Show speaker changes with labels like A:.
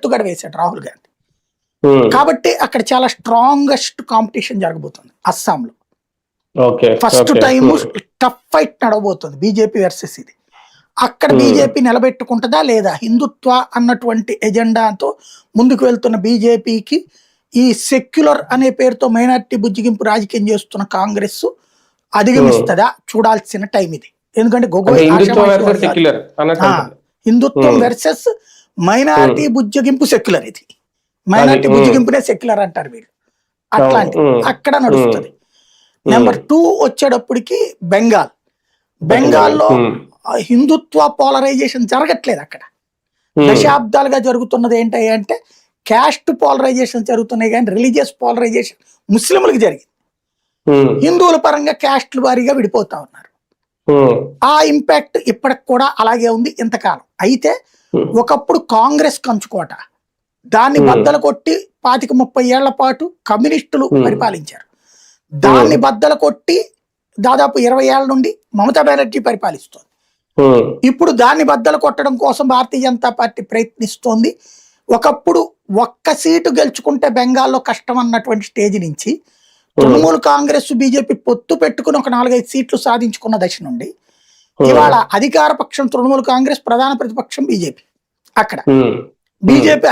A: ఎత్తుగడ వేశాడు రాహుల్ గాంధీ. కాబట్టి అక్కడ చాలా స్ట్రాంగెస్ట్ కాంపిటీషన్ జరగబోతుంది అస్సాంలో. ఫస్ట్ టైం టఫ్ ఫైట్ నడవబోతుంది బీజేపీ వర్సెస్ ఇది. అక్కడ బీజేపీ నిలబెట్టుకుంటుందా లేదా? హిందుత్వ అన్నటువంటి ఎజెండాతో ముందుకు వెళ్తున్న బీజేపీకి ఈ సెక్యులర్ అనే పేరుతో మైనారిటీ బుజ్జిగింపు రాజకీయం చేస్తున్న కాంగ్రెస్ అధిగమిస్తుందా చూడాల్సిన టైం ఇది. ఎందుకంటే గొగోయ్ హిందుత్వం వర్సెస్ మైనారిటీ బుజ్జగింపు సెక్యులర్, ఇది మైనారిటీ బుజ్జగింపునే సెక్యులర్ అంటారు వీళ్ళు. అట్లాంటి అక్కడ నడుస్తుంది. నెంబర్ 2 వచ్చేటప్పటికి బెంగాల్లో హిందుత్వ పోలరైజేషన్ జరగట్లేదు. అక్కడ దశాబ్దాలుగా జరుగుతున్నది ఏంటి అంటే క్యాస్ట్ పోలరైజేషన్ జరుగుతున్నాయి, కానీ రిలీజియస్ పోలరైజేషన్ ముస్లింలకు జరిగింది. హిందువుల పరంగా క్యాస్ట్ల వారీగా విడిపోతా ఉన్నారు. ఆ ఇంపాక్ట్ ఇప్పటికి కూడా అలాగే ఉంది ఇంతకాలం. అయితే ఒకప్పుడు కాంగ్రెస్ కంచుకోట, దాన్ని బద్దలు కొట్టి 25-30 ఏళ్ల పాటు కమ్యూనిస్టులు పరిపాలించారు. దాన్ని బద్దలు కొట్టి దాదాపు 20 ఏళ్ల నుండి మమతా బెనర్జీ పరిపాలిస్తోంది. ఇప్పుడు దాన్ని బద్దలు కొట్టడం కోసం భారతీయ జనతా పార్టీ ప్రయత్నిస్తోంది. ఒకప్పుడు ఒక్క సీటు గెలుచుకుంటే బెంగాల్లో కష్టం అన్నటువంటి స్టేజ్ నుంచి తృణమూల్ కాంగ్రెస్ బీజేపీ పొత్తు పెట్టుకుని ఒక 4-5 సీట్లు సాధించుకున్న దశ నుండి ఇవాళ అధికార పక్షం తృణమూల్ కాంగ్రెస్, ప్రధాన ప్రతిపక్షం బీజేపీ. అక్కడ బీజేపీ